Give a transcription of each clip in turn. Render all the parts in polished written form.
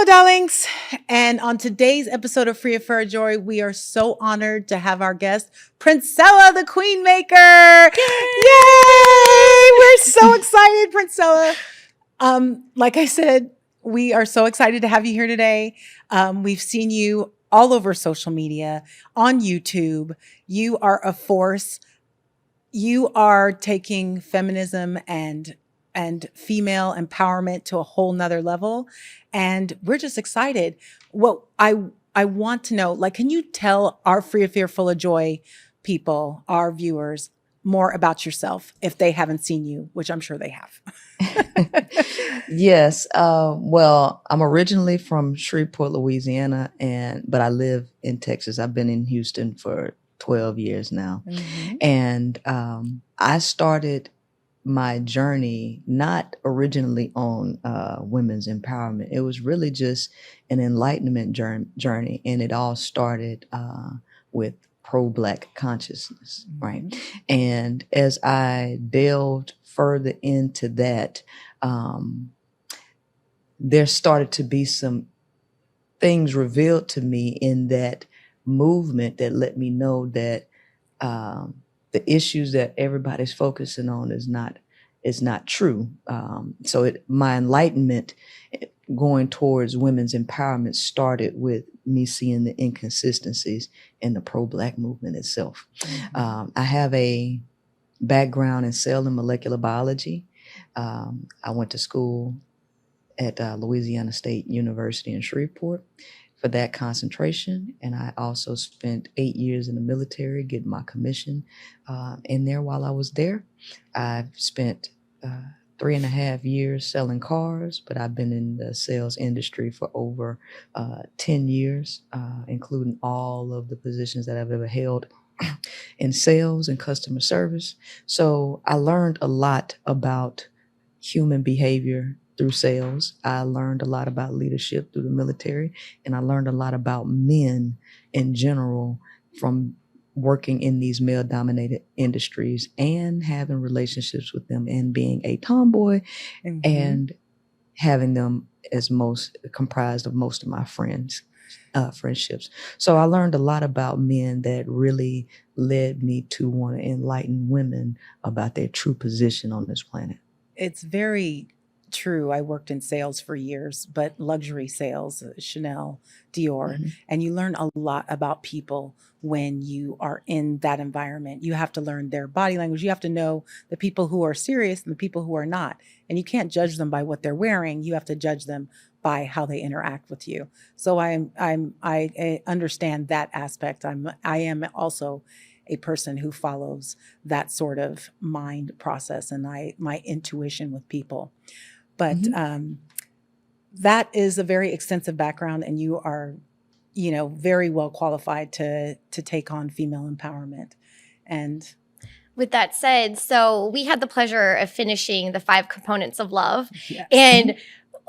Hello, darlings. And on today's episode of Free of Fur Joy, we are so honored to have our guest, Princella the Queenmaker. Yay! We're so excited, Princella. Like I said, we are so excited to have you here today. We've seen you all over social media, on YouTube. You are a force. You are taking feminism and female empowerment to a whole nother level. And we're just excited. What I want to know, like, can you tell our Free of Fear Full of Joy people, our viewers, more about yourself if they haven't seen you, which I'm sure they have? Yes. Well, I'm originally from Shreveport, Louisiana, but I live in Texas. I've been in Houston for 12 years now. Mhm. And I started my journey not originally on women's empowerment. It was really just an enlightenment journey. And it all started with pro-Black consciousness, right? Mhm. And as I delved further into that, there started to be some things revealed to me in that movement that let me know that the issues that everybody's focusing on is not true. So my enlightenment going towards women's empowerment started with me seeing the inconsistencies in the pro-Black movement itself. Mhm. I have a background in cell and molecular biology. I went to school at Louisiana State University in Shreveport for that concentration. And I also spent 8 years in the military getting my commission in there while I was there. I've spent 3.5 years selling cars, but I've been in the sales industry for over 10 years, including all of the positions that I've ever held in sales and customer service. So I learned a lot about human behavior through sales. I learned a lot about leadership through the military, and I learned a lot about men in general from working in these male-dominated industries and having relationships with them and being a tomboy Mhm. and having them as most comprised of most of my friendships. So I learned a lot about men that really led me to want to enlighten women about their true position on this planet. It's very true. I worked in sales for years, but luxury sales, Chanel, Dior, Mhm. and you learn a lot about people when you are in that environment. You have to learn their body language. You have to know the people who are serious and the people who are not. And you can't judge them by what they're wearing. You have to judge them by how they interact with you. So I understand that aspect. I am also a person who follows that sort of mind process and my intuition with people. But Mhm. that is a very extensive background, and you are, very well qualified to take on female empowerment. And With that said, so we had the pleasure of finishing the 5 components of love. yes. And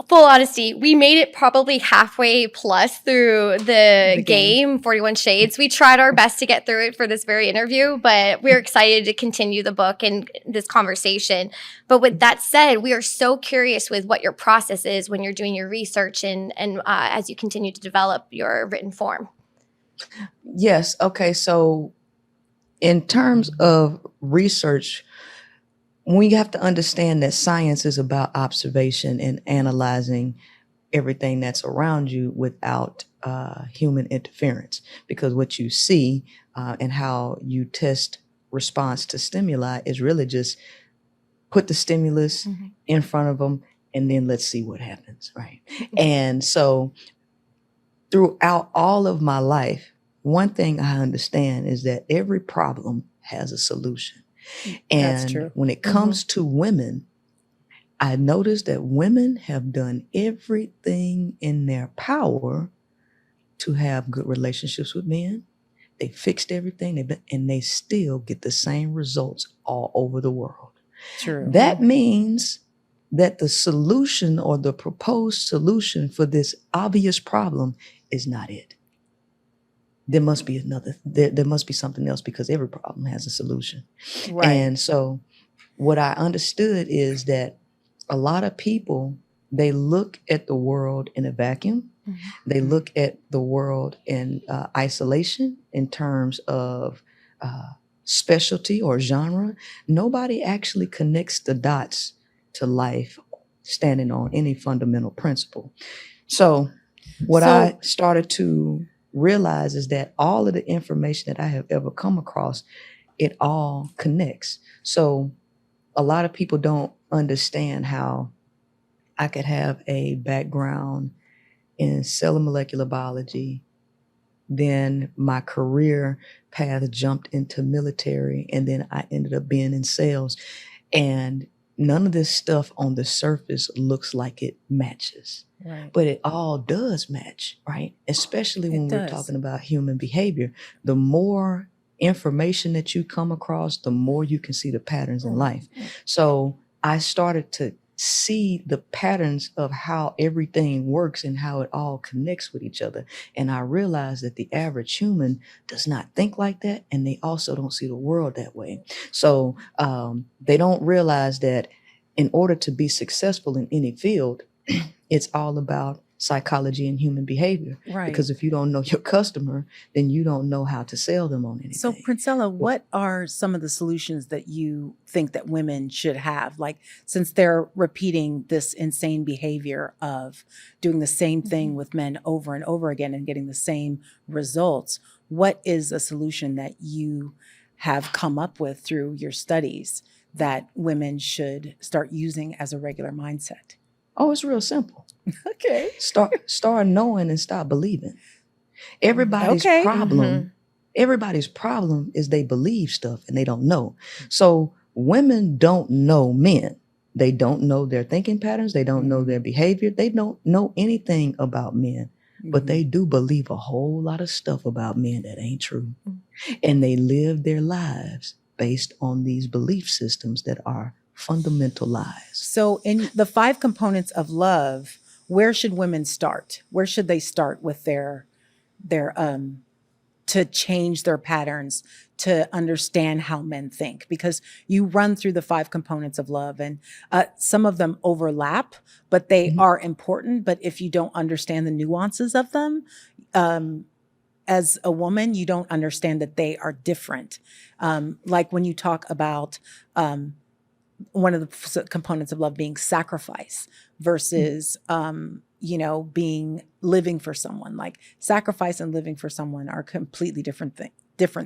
full honesty, we made it probably halfway plus through the game, 41 Shades. We tried our best to get through it for this very interview, but we're excited to continue the book and this conversation. But with that said, we are so curious with what your process is when you're doing your research and as you continue to develop your written form. Yes. Okay. So in terms of research, we have to understand that science is about observation and analyzing everything that's around you without human interference. Because what you see and how you test response to stimuli is really just put the stimulus in front of them and then let's see what happens, right? And so throughout all of my life, one thing I understand is that every problem has a solution. That's And true. when it comes to women, I noticed that women have done everything in their power to have good relationships with men. They fixed everything, and they still get the same results all over the world. True. That means that the solution or the proposed solution for this obvious problem is not it. There must be there must be something else, because every problem has a solution. Right. And so what I understood is that a lot of people they look at the world in a vacuum. They look at the world in isolation in terms of specialty or genre. Nobody actually connects the dots to life standing on any fundamental principle. So what I started to realize is that all of the information that I have ever come across, it all connects. So a lot of people don't understand how I could have a background in cell and molecular biology. Then my career path jumped into military, and then I ended up being in sales. And none of this stuff on the surface looks like it matches. Right. But it all does match, right? Especially when we're talking about human behavior. The more information that you come across, the more you can see the patterns in life. So I started to see the patterns of how everything works and how it all connects with each other. And I realized that the average human does not think like that, and they also don't see the world that way. So they don't realize that in order to be successful in any field, it's all about psychology and human behavior. Right. Because if you don't know your customer, then you don't know how to sell them on anything. So, Princella, what are some of the solutions that you think that women should have? Like, since they're repeating this insane behavior of doing the same thing with men over and over again and getting the same results, what is a solution that you have come up with through your studies that women should start using as a regular mindset? Oh, it's real simple. Okay. Start knowing and stop believing. Everybody's problem is they believe stuff and they don't know. So women don't know men. They don't know their thinking patterns. They don't know their behavior. They don't know anything about men, but they do believe a whole lot of stuff about men that ain't true. And they live their lives based on these belief systems that are fundamental lies. So in the 5 components of love, where should women start? Where should they start with their to change their patterns, to understand how men think? Because you run through the 5 components of love, and some of them overlap, but they are important. But if you don't understand the nuances of them, as a woman, you don't understand that they are different. Like when you talk about one of the components of love being sacrifice versus, living for someone. Like sacrifice and living for someone are completely different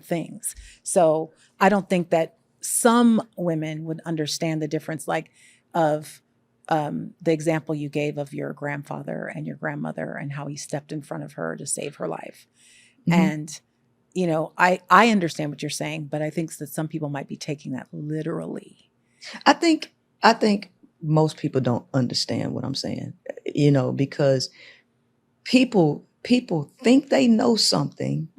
things. So I don't think that some women would understand the difference, like of the example you gave of your grandfather and your grandmother and how he stepped in front of her to save her life. And, I understand what you're saying, but I think that some people might be taking that literally. I think most people don't understand what I'm saying, because people think they know something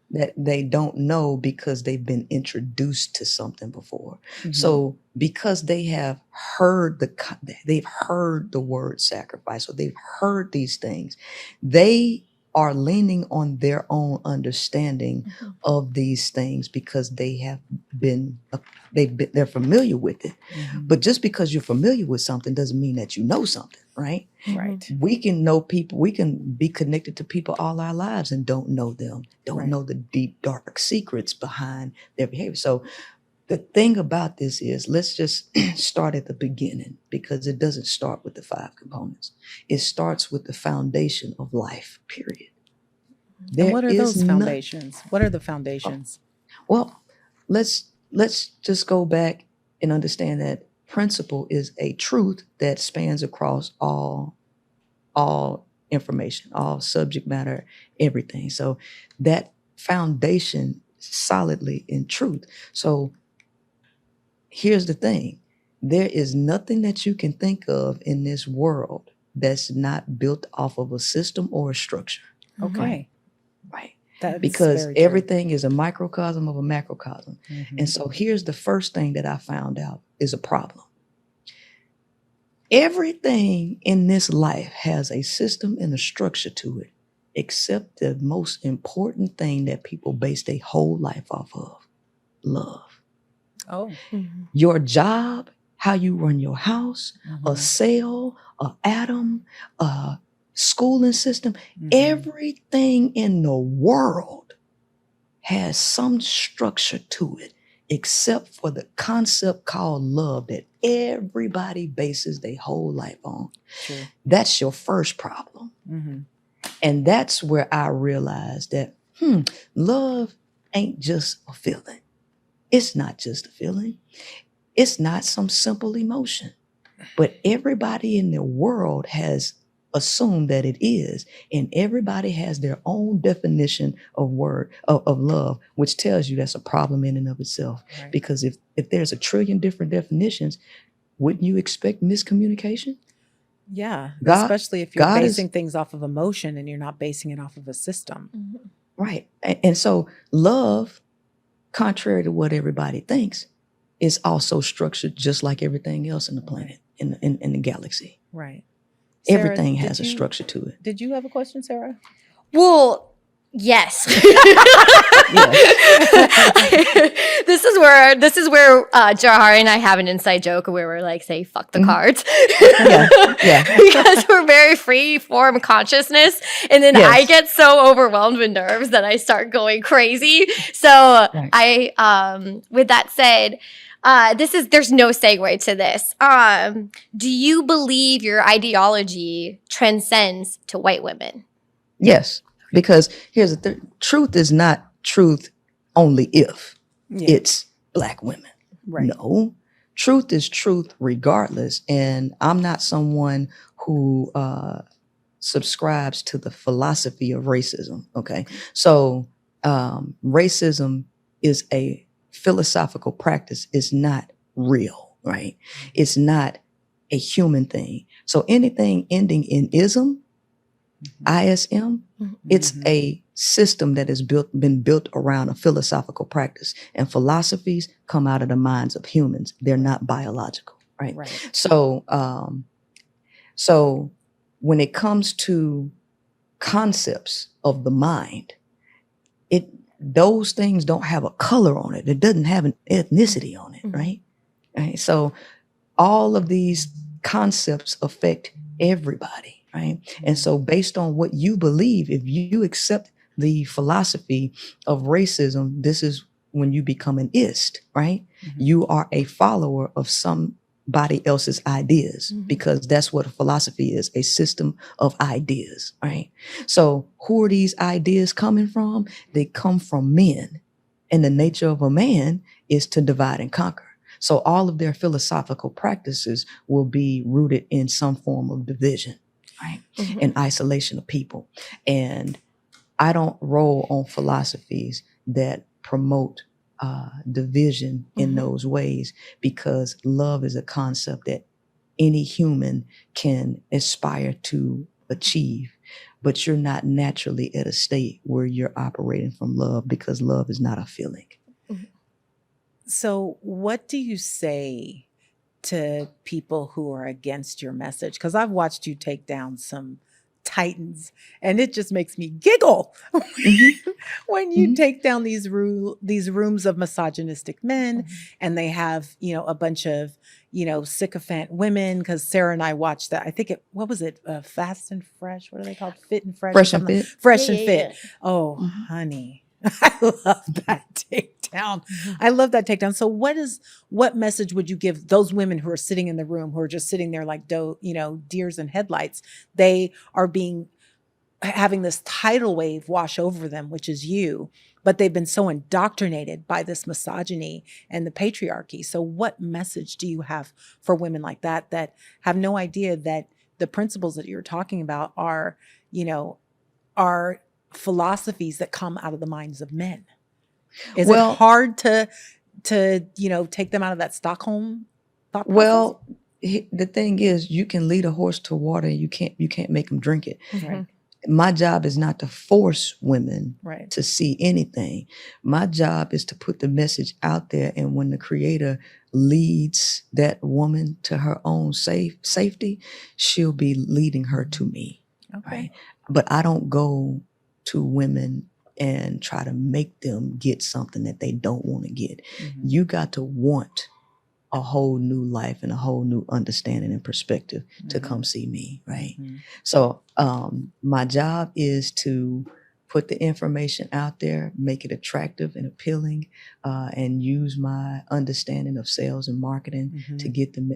that they don't know because they've been introduced to something before. So because they have heard they've heard the word sacrifice, or they've heard these things, they are leaning on their own understanding of these things because they're familiar with it. But just because you're familiar with something doesn't mean that you know something, right? Right. We can know people, we can be connected to people all our lives and don't know them, don't know the deep, dark secrets behind their behavior. So the thing about this is, let's just start at the beginning, because it doesn't start with the 5 components. It starts with the foundation of life, period. And what are those foundations? What are the foundations? Well, let's just go back and understand that principle is a truth that spans across all information, all subject matter, everything. So that foundation solidly in truth. So here's the thing. There is nothing that you can think of in this world that's not built off of a system or a structure. Okay. Right. That's because everything is a microcosm of a macrocosm. And so here's the first thing that I found out is a problem. Everything in this life has a system and a structure to it, except the most important thing that people base their whole life off of: love. Oh. Your job how you run your house, a cell, a atom, a schooling system. Everything in the world has some structure to it, except for the concept called love that everybody bases their whole life on. True. That's your first problem. And that's where I realized that love ain't just a feeling. It's not just a feeling. It's not some simple emotion. But everybody in the world has assumed that it is. And everybody has their own definition of love, which tells you that's a problem in and of itself. Right. Because if there's a trillion different definitions, wouldn't you expect miscommunication? Yeah, God- especially if you're God is- basing things off of emotion and you're not basing it off of a system. Right. And so love, contrary to what everybody thinks, is also structured just like everything else in the planet, in the galaxy. Right. Sarah, Everything has a structure to it. Did you have a question, Sarah? Well, yes. Yeah. This is where Jahari and I have an inside joke where we're like, say, fuck the cards. Yeah. Because we're very free form consciousness. And then Yes. I get so overwhelmed with nerves that I start going crazy. So Right. with that said, there's no segue to this. Do you believe your ideology transcends to white women? Yes. Because here's the thing. Truth is not truth only if it's Black women. Right. No. Truth is truth regardless. And I'm not someone who subscribes to the philosophy of racism. Okay. So racism is a philosophical practice. It's not real, right? It's not a human thing. So anything ending in ism, ISM, it's a system that has been built around a philosophical practice, and philosophies come out of the minds of humans. They're not biological, right? So, so when it comes to concepts of the mind, those things don't have a color on it. It doesn't have an ethnicity on it, right? Right. So all of these concepts affect everybody. Right. And so based on what you believe, if you accept the philosophy of racism, this is when you become an ist, right? You are a follower of somebody else's ideas, because that's what a philosophy is, a system of ideas, right? So who are these ideas coming from? They come from men. And the nature of a man is to divide and conquer. So all of their philosophical practices will be rooted in some form of division. Right. And isolation of people. And I don't roll on philosophies that promote division in those ways, because love is a concept that any human can aspire to achieve. But you're not naturally at a state where you're operating from love, because love is not a feeling. So what do you say to people who are against your message? Because I've watched you take down some titans, and it just makes me giggle when you take down these rooms of misogynistic men, and they have, a bunch of, sycophant women. Because Sarah and I watched that. I think what was it? Fast and Fresh. What are they called? Fit and Fresh. Fresh and Fit. Fresh and Fit. Oh, honey. I love that takedown. I love that takedown. So what message would you give those women who are sitting in the room, who are just sitting there like deers in headlights? They are having this tidal wave wash over them, which is you, but they've been so indoctrinated by this misogyny and the patriarchy. So what message do you have for women like that have no idea that the principles that you're talking about are philosophies that come out of the minds of men? Is it hard to take them out of that Stockholm thought process? Well, the thing is, you can lead a horse to water, and you can't make them drink it. Right. My job is not to force women Right. to see anything. My job is to put the message out there, and when the Creator leads that woman to her own safety, she'll be leading her to me. Okay. Right? But I don't go to women and try to make them get something that they don't want to get. You got to want a whole new life and a whole new understanding and perspective to come see me, right? So my job is to put the information out there, make it attractive and appealing, and use my understanding of sales and marketing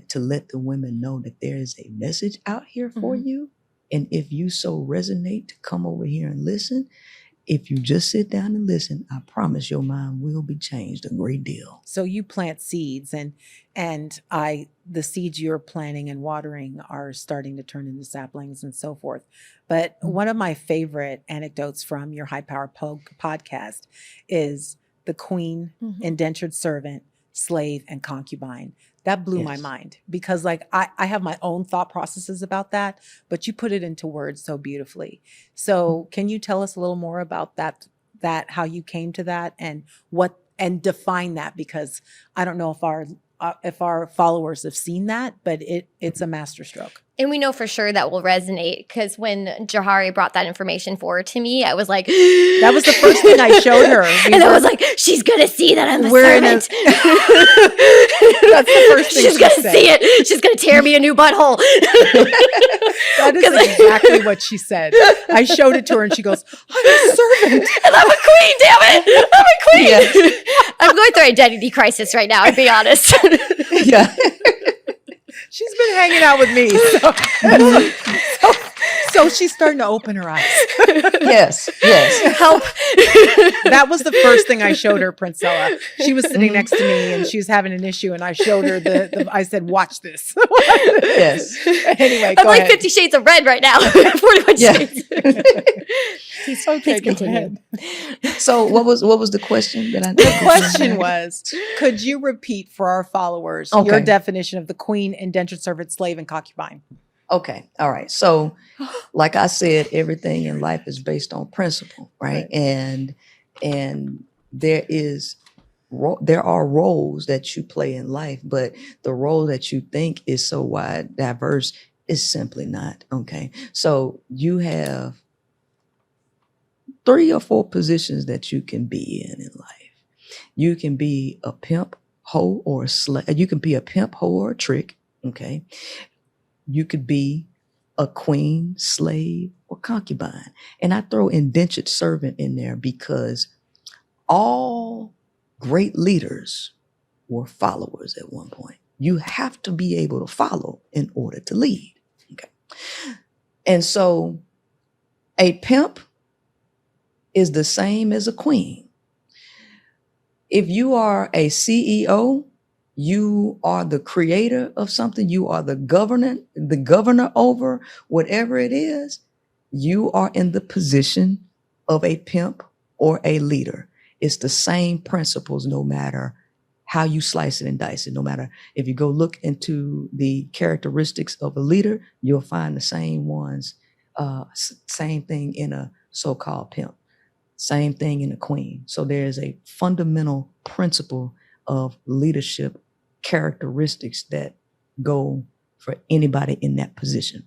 to let the women know that there is a message out here for you. And if you so resonate to come over here and listen, if you just sit down and listen, I promise your mind will be changed a great deal. So you plant seeds, and the seeds you're planting and watering are starting to turn into saplings and so forth. But one of my favorite anecdotes from your High Power podcast is the queen, indentured servant, slave, and concubine. That blew my mind, because like I have my own thought processes about that, but you put it into words so beautifully. So can you tell us a little more about that how you came to that and define that? Because I don't know if our followers have seen that, but it's a masterstroke. And we know for sure that will resonate, because when Jahari brought that information forward to me, I was like, that was the first thing I showed her. I was like, she's going to see that I'm a servant. That's the first thing she's going to see it. She's going to tear me a new butthole. That is exactly what she said. I showed it to her and she goes, I'm a servant. And I'm a queen, damn it. I'm a queen. Yeah. I'm going through identity crisis right now, I'll be honest. Yeah. She's been hanging out with me. So she's starting to open her eyes. Yes. Help. That was the first thing I showed her, Princella. She was sitting next to me and she was having an issue, and I showed her I said, watch this. Yes. Anyway, I'm go like ahead. 50 Shades of Red right now. 41 Shades. Please continue. So what was the question that The question was, could you repeat for our followers your definition of the queen, indentured servant, slave, and concubine? Okay. All right. So like I said, everything in life is based on principle, right? And there are roles that you play in life, but the role that you think is so wide, diverse is simply not. Okay. So you have 3 or 4 positions that you can be in life. You can be a pimp, hoe, or a slave. You can be a pimp, hoe, or a trick. Okay. You could be a queen, slave, or concubine. And I throw indentured servant in there because all great leaders were followers at one point. You have to be able to follow in order to lead. Okay. And so a pimp is the same as a queen. If you are a CEO, you are the creator of something. You are the governor over whatever it is. You are in the position of a pimp or a leader. It's the same principles, no matter how you slice it and dice it. No matter if you go look into the characteristics of a leader, you'll find the same ones. Same thing in a so-called pimp. Same thing in a queen. So there's a fundamental principle of leadership characteristics that go for anybody in that position.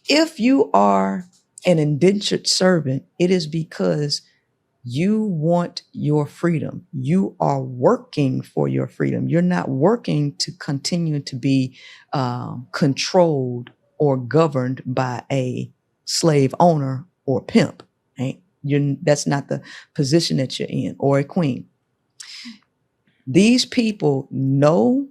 If you are an indentured servant, it is because you want your freedom. You are working for your freedom. You're not working to continue to be controlled or governed by a slave owner or pimp. Right? That's not the position that you're in, or a queen. These people know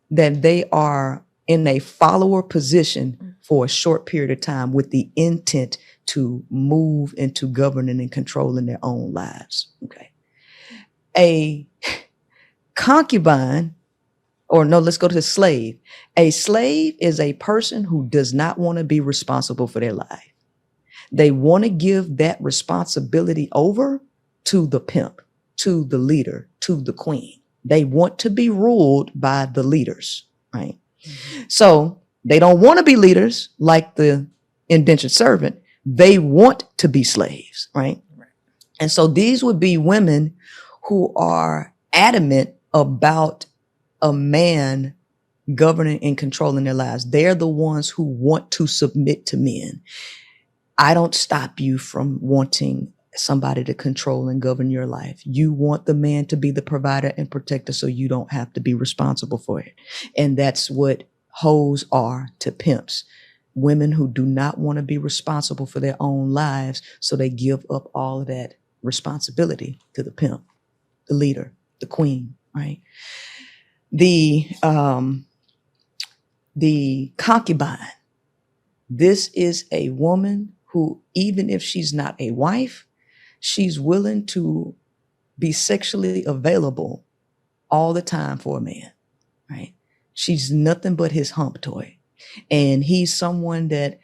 that they are in a follower position for a short period of time with the intent to move into governing and controlling their own lives. Okay. A concubine, or no, let's go to the slave. A slave is a person who does not want to be responsible for their life. They want to give that responsibility over to the pimp, to the leader, to the queen. They want to be ruled by the leaders, right? Mm-hmm. So they don't want to be leaders like the indentured servant. They want to be slaves, right? And so these would be women who are adamant about a man governing and controlling their lives. They're the ones who want to submit to men. I don't stop you from wanting somebody to control and govern your life. You want the man to be the provider and protector so you don't have to be responsible for it. And that's what hoes are to pimps. Women who do not want to be responsible for their own lives, so they give up all of that responsibility to the pimp, the leader, the queen, right? The concubine. This is a woman who, even if she's not a wife, she's willing to be sexually available all the time for a man, right? She's nothing but his hump toy. And she's someone that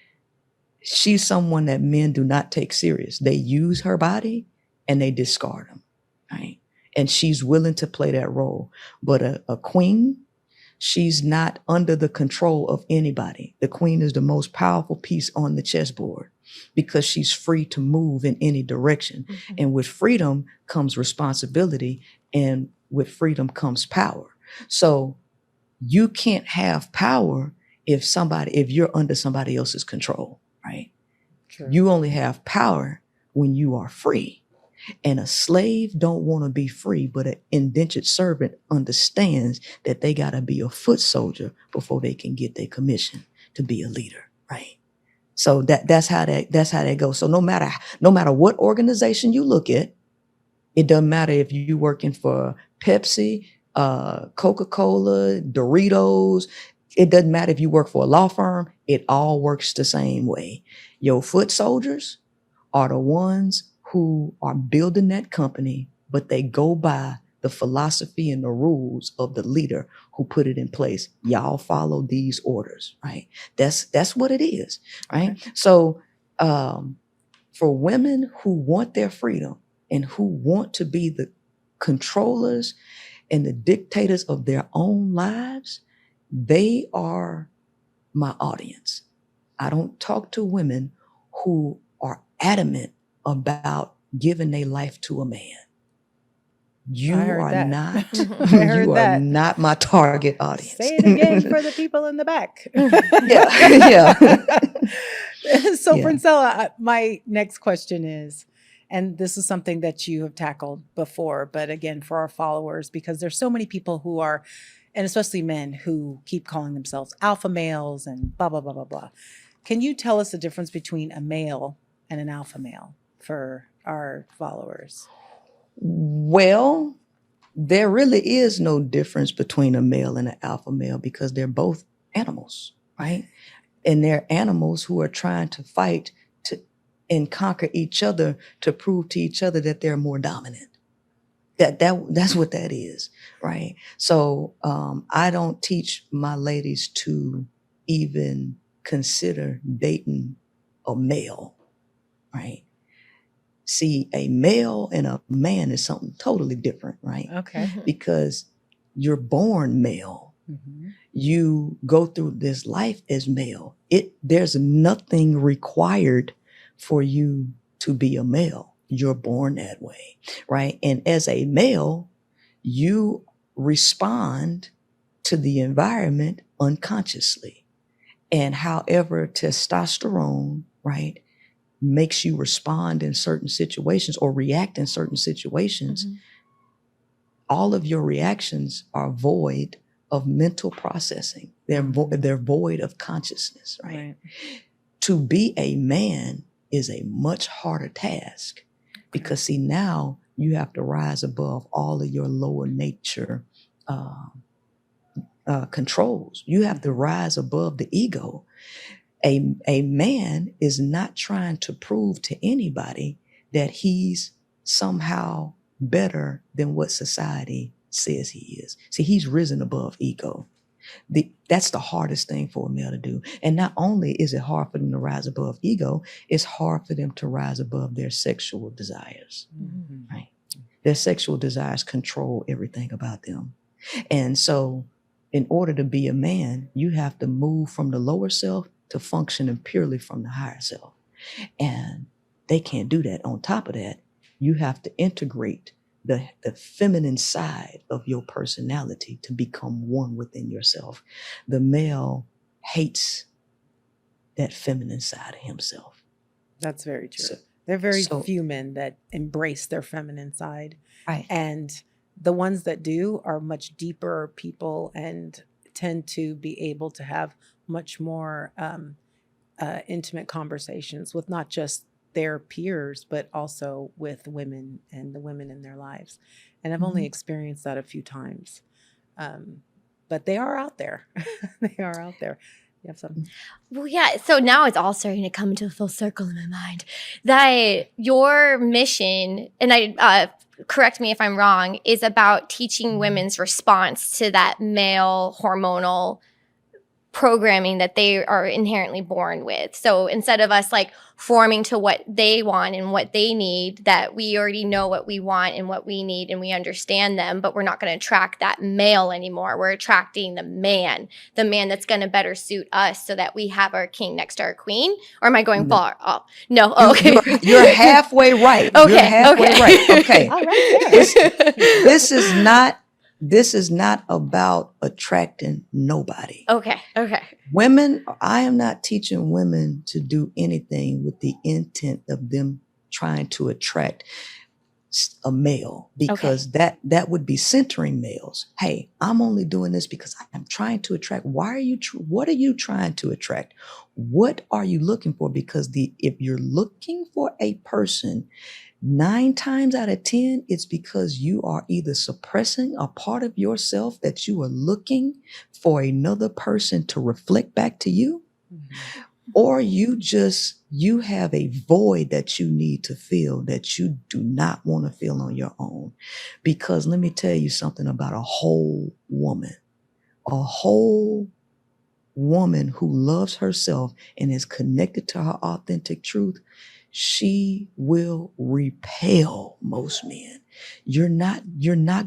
men do not take serious. They use her body and they discard them, right? And she's willing to play that role. But a queen, she's not under the control of anybody. The queen is the most powerful piece on the chessboard because she's free to move in any direction. Mm-hmm. And with freedom comes responsibility, and with freedom comes power. So you can't have power if you're under somebody else's control, right? True. You only have power when you are free. And a slave don't want to be free, but an indentured servant understands that they got to be a foot soldier before they can get their commission to be a leader, right? So that's how that goes. So no matter what organization you look at, it doesn't matter if you're working for Pepsi, Coca-Cola, Doritos. It doesn't matter if you work for a law firm. It all works the same way. Your foot soldiers are the ones who are building that company, but they go by the philosophy and the rules of the leader who put it in place. Y'all follow these orders, right? That's what it is, right? Okay. So for women who want their freedom and who want to be the controllers and the dictators of their own lives, they are my audience. I don't talk to women who are adamant about giving their life to a man. You are not my target audience. Say it again for the people in the back. Yeah. So Princella, my next question is, and this is something that you have tackled before, but again, for our followers, because there's so many people who are, and especially men, who keep calling themselves alpha males and blah, blah, blah, blah, blah. Can you tell us the difference between a male and an alpha male for our followers? Well, there really is no difference between a male and an alpha male because they're both animals, right? And they're animals who are trying to fight and conquer each other to prove to each other that they're more dominant. That's what that is, right? So I don't teach my ladies to even consider dating a male, right? See, a male and a man is something totally different, right? Okay. Because you're born male. Mm-hmm. You go through this life as male. There's nothing required for you to be a male. You're born that way, right? And as a male, you respond to the environment unconsciously. And however testosterone, right, makes you respond in certain situations or react in certain situations, mm-hmm. all of your reactions are void of mental processing. They're void of consciousness, right? To be a man is a much harder task because, see, now you have to rise above all of your lower nature controls. You have to rise above the ego. A man is not trying to prove to anybody that he's somehow better than what society says he is. See, he's risen above ego. That's the hardest thing for a male to do. And not only is it hard for them to rise above ego, it's hard for them to rise above their sexual desires, mm-hmm. right? Their sexual desires control everything about them. And so in order to be a man, you have to move from the lower self to functioning purely from the higher self. And they can't do that. On top of that, you have to integrate the feminine side of your personality to become one within yourself. The male hates that feminine side of himself. That's very true. There are very So, few men that embrace their feminine side. right. And the ones that do are much deeper people and tend to be able to have much more intimate conversations with not just their peers, but also with women and the women in their lives. And I've only Mhm. experienced that a few times. But they are out there. They are out there. You have something? Well, yeah. So now it's all starting to come into a full circle in my mind that your mission, and I correct me if I'm wrong, is about teaching women's response to that male hormonal programming that they are inherently born with. So instead of us like forming to what they want and what they need, that we already know what we want and what we need and we understand them, but we're not going to attract that male anymore. We're attracting the man that's going to better suit us so that we have our king next to our queen. Or am I going No. far off? No. Oh, okay. You're halfway right. You're Okay. halfway Okay. right. Okay. All right. This is not about attracting nobody. Okay. Women, I am not teaching women to do anything with the intent of them trying to attract a male, because that would be centering males. Hey, I'm only doing this because I'm trying to attract. What are you trying to attract? What are you looking for? Because if you're looking for a person, 9 times out of 10, it's because you are either suppressing a part of yourself that you are looking for another person to reflect back to you, or you have a void that you need to fill that you do not want to feel on your own. Because let me tell you something about a whole woman. A whole woman who loves herself and is connected to her authentic truth, she will repel most men. You're not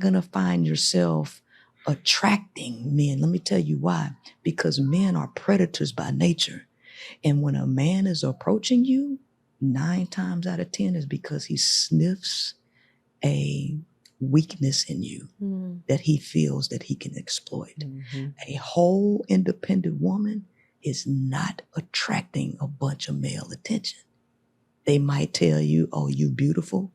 going to find yourself attracting men. Let me tell you why. Because men are predators by nature. And when a man is approaching you, 9 times out of 10 is because he sniffs a weakness in you that he feels that he can exploit. A whole independent woman is not attracting a bunch of male attention. They might tell you, "Oh, you beautiful,"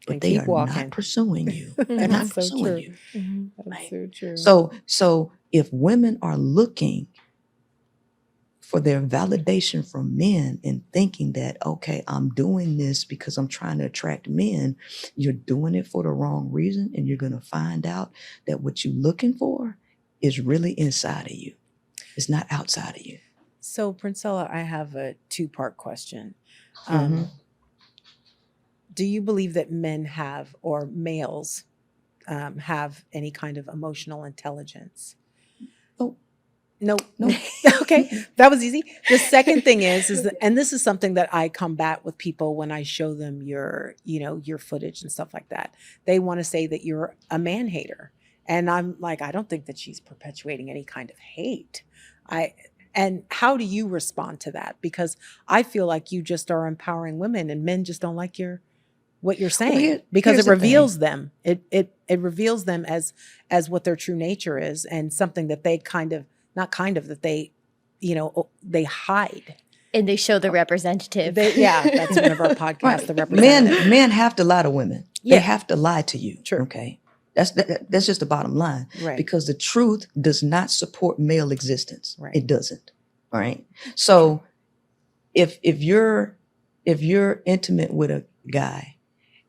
but they are not pursuing you. They're not pursuing you. That's so true. So if women are looking for their validation from men and thinking that, okay, I'm doing this because I'm trying to attract men, you're doing it for the wrong reason. And you're going to find out that what you're looking for is really inside of you. It's not outside of you. So, Princella, I have a 2-part question. Do you believe that men have, or males have, any kind of emotional intelligence? No. Okay, that was easy. The second thing is that, and this is something that I combat with people when I show them your footage and stuff like that. They want to say that you're a man hater, and I'm like, I don't think that she's perpetuating any kind of hate. And how do you respond to that? Because I feel like you just are empowering women, and men just don't like what you're saying, because it reveals them. It reveals them as what their true nature is, and something that they that they, they hide. And they show the representative. That's one of our podcasts, right. The representative. Men have to lie to women. Yeah. They have to lie to you. True. Okay. That's just the bottom line. Right. Because the truth does not support male existence. Right. It doesn't. All right. So if you're intimate with a guy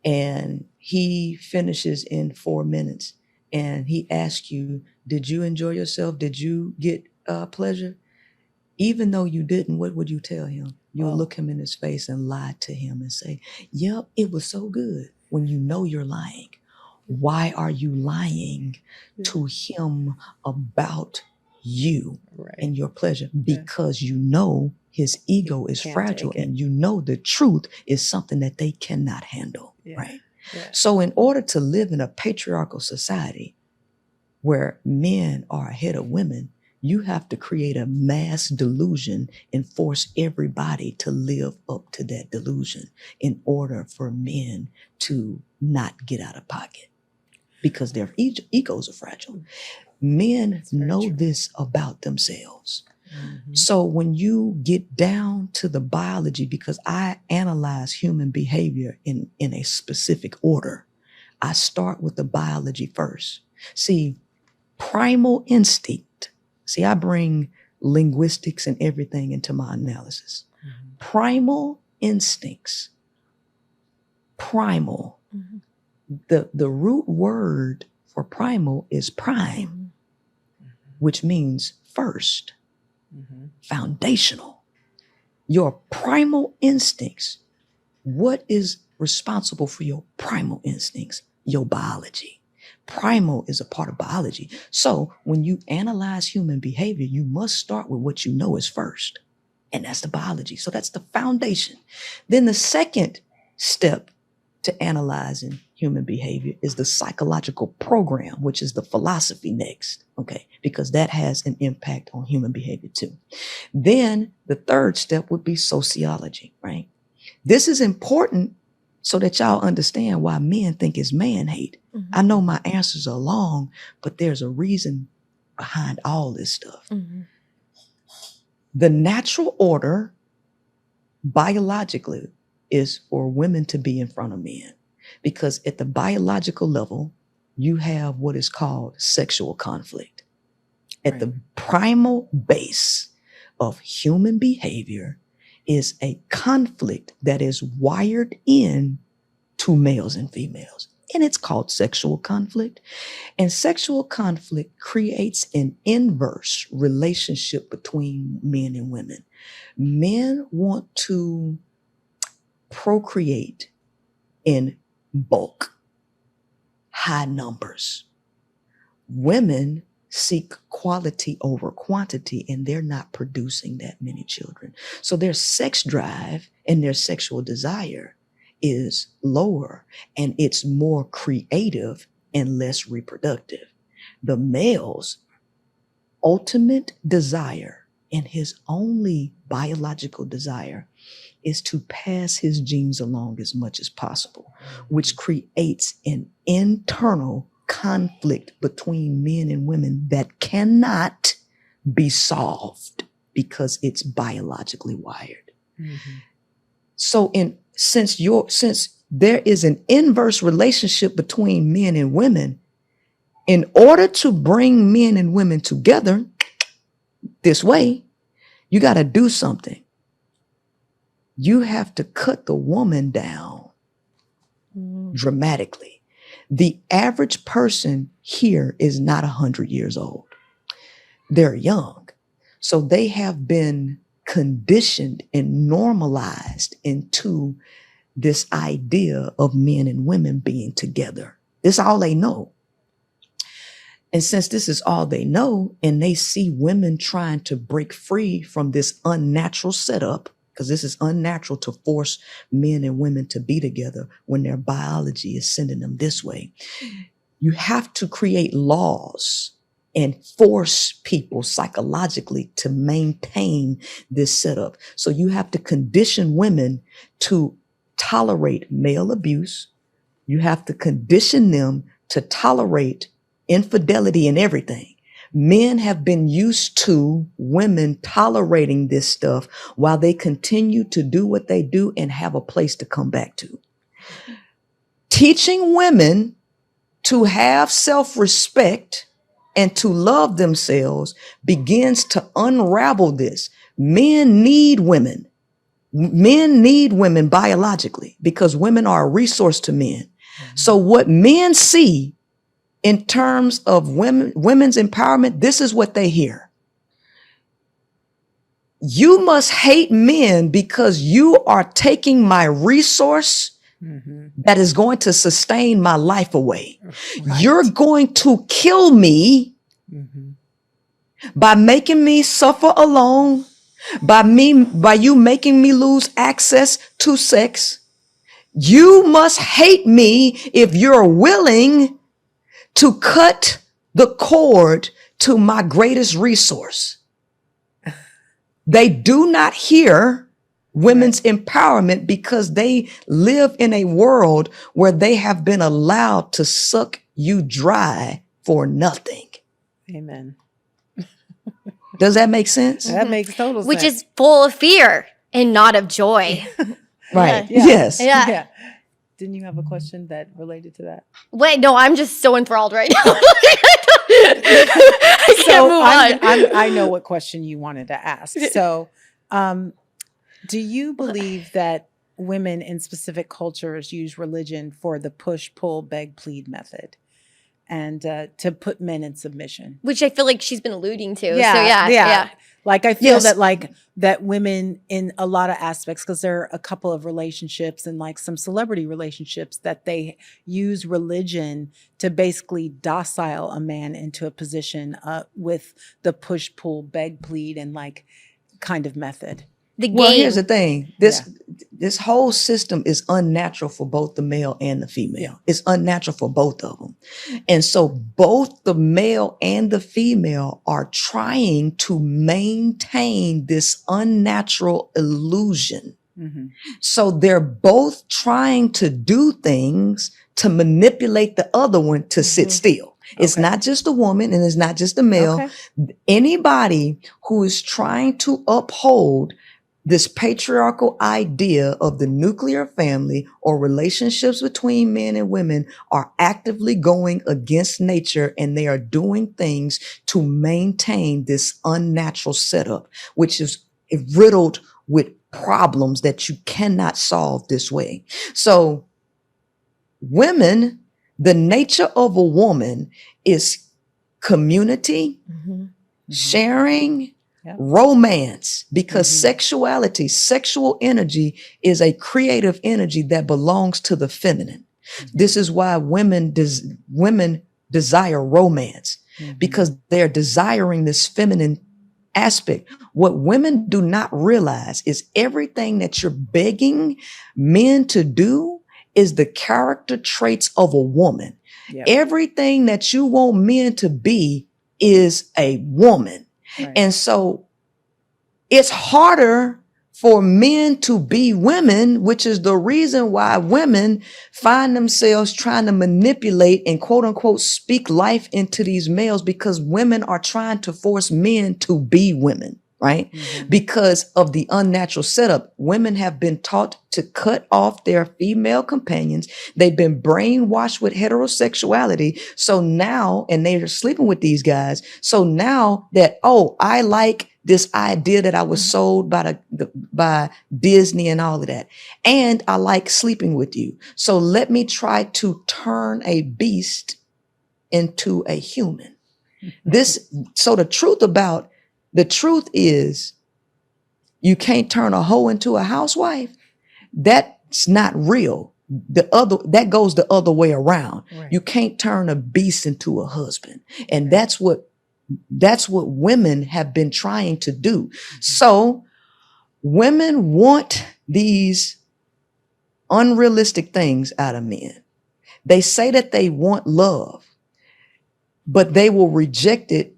and he finishes in 4 minutes and he asks you, did you enjoy yourself? Did you get pleasure? Even though you didn't, what would you tell him? You'll look him in his face and lie to him and say, yep, it was so good, when you know you're lying. Why are you lying to him about you and your pleasure? Because you know his ego is fragile, and you know the truth is something that they cannot handle, right? Yeah. So in order to live in a patriarchal society where men are ahead of women, you have to create a mass delusion and force everybody to live up to that delusion in order for men to not get out of pocket, because their egos are fragile. Men know this about themselves. So when you get down to the biology, because I analyze human behavior in a specific order, I start with the biology first. See, primal instinct. See, I bring linguistics and everything into my analysis. Primal instincts. Primal. The root word for primal is prime, which means first, foundational. Your primal instincts. What is responsible for your primal instincts? Your biology. Primal is a part of biology. So when you analyze human behavior, you must start with what you know is first. And that's the biology. So that's the foundation. Then the second step to analyzing human behavior is the psychological program, which is the philosophy next. Okay. Because that has an impact on human behavior too. Then the third step would be sociology, right? This is important so that y'all understand why men think it's man hate. I know my answers are long, but there's a reason behind all this stuff. The natural order biologically is for women to be in front of men, because at the biological level, you have what is called sexual conflict. At the primal base of human behavior is a conflict that is wired in to males and females. And it's called sexual conflict. And sexual conflict creates an inverse relationship between men and women. Men want to procreate in bulk, high numbers. Women seek quality over quantity, and they're not producing that many children. So their sex drive and their sexual desire is lower, and it's more creative and less reproductive. The male's ultimate desire and his only biological desire is to pass his genes along as much as possible, which creates an internal conflict between men and women that cannot be solved because it's biologically wired. So since there is an inverse relationship between men and women, in order to bring men and women together this way, you got to do something. You have to cut the woman down dramatically. The average person here is not 100 years old. They're young. So they have been conditioned and normalized into this idea of men and women being together. This is all they know. And since this is all they know, and they see women trying to break free from this unnatural setup, because this is unnatural to force men and women to be together when their biology is sending them this way. You have to create laws and force people psychologically to maintain this setup. So you have to condition women to tolerate male abuse. You have to condition them to tolerate infidelity and everything. Men have been used to women tolerating this stuff while they continue to do what they do and have a place to come back to. Teaching women to have self-respect and to love themselves begins to unravel this. Men need women. Men need women biologically because women are a resource to men. So what men see in terms of women's empowerment, this is what they hear. You must hate men because you are taking my resource that is going to sustain my life away. Right. You're going to kill me by making me suffer alone, by you making me lose access to sex. You must hate me if you're willing to cut the cord to my greatest resource. They do not hear women's empowerment because they live in a world where they have been allowed to suck you dry for nothing. Amen. Does that make sense? That makes total sense. Which is full of fear and not of joy. Right. Yeah. Yes. Yeah. Didn't you have a question that related to that? Wait, no, I'm just so enthralled right now. I can't move on. I know what question you wanted to ask. So, do you believe that women in specific cultures use religion for the push, pull, beg, plead method, and to put men in submission? Which I feel like she's been alluding to. Yeah, So yeah. Like I feel Yes. that women in a lot of aspects, because there are a couple of relationships and like some celebrity relationships that they use religion to basically docile a man into a position with the push, pull, beg, plead, and like kind of method. The game. Well, here's the thing. This whole system is unnatural for both the male and the female. Yeah. It's unnatural for both of them. And so both the male and the female are trying to maintain this unnatural illusion. Mm-hmm. So they're both trying to do things to manipulate the other one to sit still. It's Okay. not just a woman and it's not just a male. Okay. Anybody who is trying to uphold this patriarchal idea of the nuclear family or relationships between men and women are actively going against nature, and they are doing things to maintain this unnatural setup, which is riddled with problems that you cannot solve this way. So women, the nature of a woman is community, Mm-hmm. sharing, Yep. romance, because Mhm. sexuality, sexual energy is a creative energy that belongs to the feminine. This is why women desire romance, Mhm. because they're desiring this feminine aspect. What women do not realize is everything that you're begging men to do is the character traits of a woman. Yeah. Everything that you want men to be is a woman. Right. And so it's harder for men to be women, which is the reason why women find themselves trying to manipulate and quote unquote speak life into these males, because women are trying to force men to be women, right? Mhm. Because of the unnatural setup. Women have been taught to cut off their female companions. They've been brainwashed with heterosexuality. So now, and they're sleeping with these guys. So now that, oh, I like this idea that I was sold by Disney and all of that. And I like sleeping with you. So let me try to turn a beast into a human. So the truth is, you can't turn a hoe into a housewife. That's not real. That goes the other way around. Right. You can't turn a beast into a husband. And that's what women have been trying to do. So women want these unrealistic things out of men. They say that they want love, but they will reject it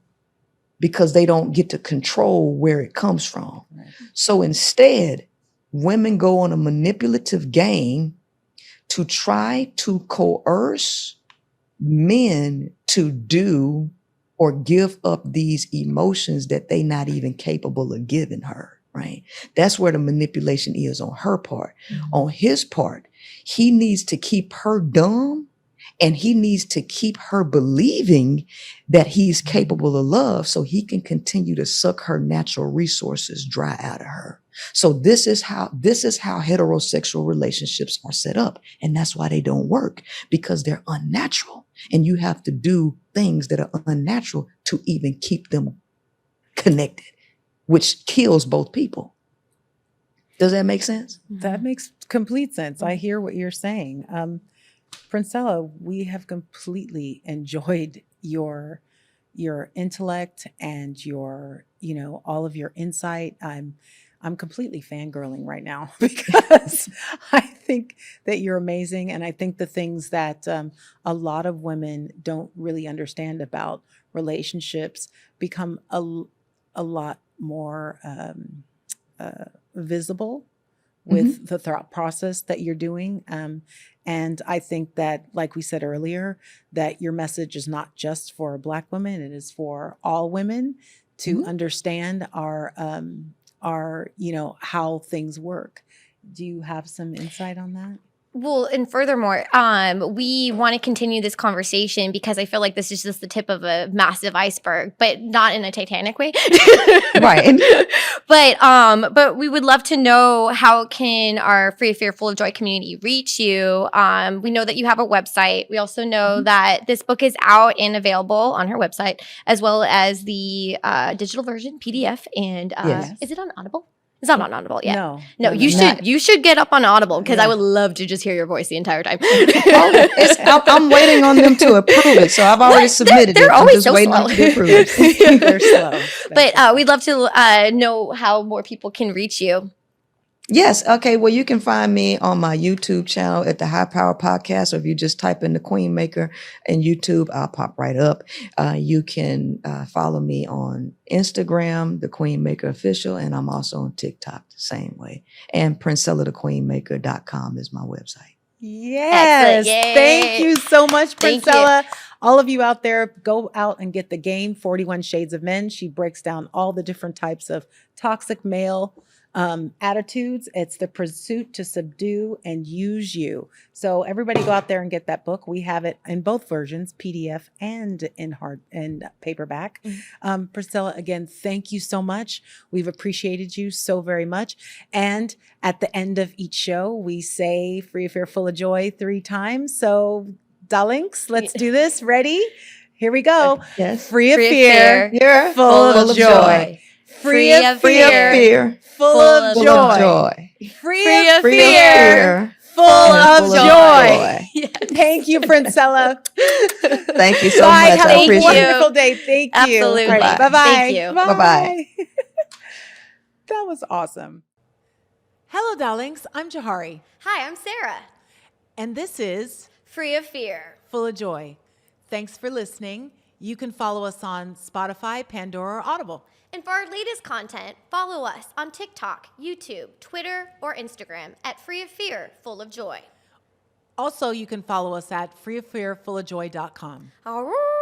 because they don't get to control where it comes from. Right. So instead, women go on a manipulative game to try to coerce men to do or give up these emotions that they not even capable of giving her, right? That's where the manipulation is on her part. Mhm. On his part, he needs to keep her dumb, and he needs to keep her believing that he's capable of love so he can continue to suck her natural resources dry out of her. So this is how heterosexual relationships are set up. And that's why they don't work, because they're unnatural. And you have to do things that are unnatural to even keep them connected, which kills both people. Does that make sense? That makes complete sense. I hear what you're saying. Princella, we have completely enjoyed your intellect and your, all of your insight. I'm completely fangirling right now because I think that you're amazing. And I think the things that a lot of women don't really understand about relationships become a lot more visible with the thought process that you're doing. And I think that, like we said earlier, that your message is not just for Black women, it is for all women to understand our how things work. Do you have some insight on that? Well, and furthermore, we want to continue this conversation because I feel like this is just the tip of a massive iceberg, but not in a Titanic way. Right. But we would love to know, how can our Free of Fear, Full of Joy community reach you? We know that you have a website. We also know that this book is out and available on her website, as well as the digital version, PDF. And Yes. is it on Audible? It's not on Audible yet. No, You should get up on Audible because I would love to just hear your voice the entire time. I'm waiting on them to approve it, so I've already submitted they're it. I'm always just so waiting slow. on it to be approved. They're slow. But we'd love to know how more people can reach you. Yes. Okay. Well, you can find me on my YouTube channel at the High Power Podcast, or if you just type in the Queenmaker in YouTube, I'll pop right up. You can follow me on Instagram, the Queenmaker Official, and I'm also on TikTok the same way. And PrincellaTheQueenmaker.com is my website. Yes. Excellent. Yay. Thank you so much, Thank you. Princella. All of you out there, go out and get the game, 41 Shades of Men. She breaks down all the different types of toxic male attitudes. It's the pursuit to subdue and use you. So everybody go out there and get that book. We have it in both versions, PDF and in hard and paperback. Priscilla, again, thank you so much. We've appreciated you so very much. And at the end of each show, we say Free of Fear, Full of Joy 3 times. So darlings, let's do this. Ready? Here we go. Yes. Free of Free of fear, You're full of joy. Free of Free of fear, fear, full of full joy. of joy. Free of Free of fear, fear, full and of full joy. Yes. Thank you, Princella. Thank you so Bye. much. Have I a appreciate it. wonderful day. Thank you. Absolutely. All right, Bye. bye-bye. Thank you. Bye-bye. That was awesome. Hello, darlings. I'm Jahari, Hi, I'm Sarah. and this is Free of Fear. Full of Joy. Thanks for listening. You can follow us on Spotify, Pandora, or Audible. And for our latest content, follow us on TikTok, YouTube, Twitter, or Instagram at Free of Fear, Full of Joy. Also, you can follow us at freeoffearfulofjoy.com. All right.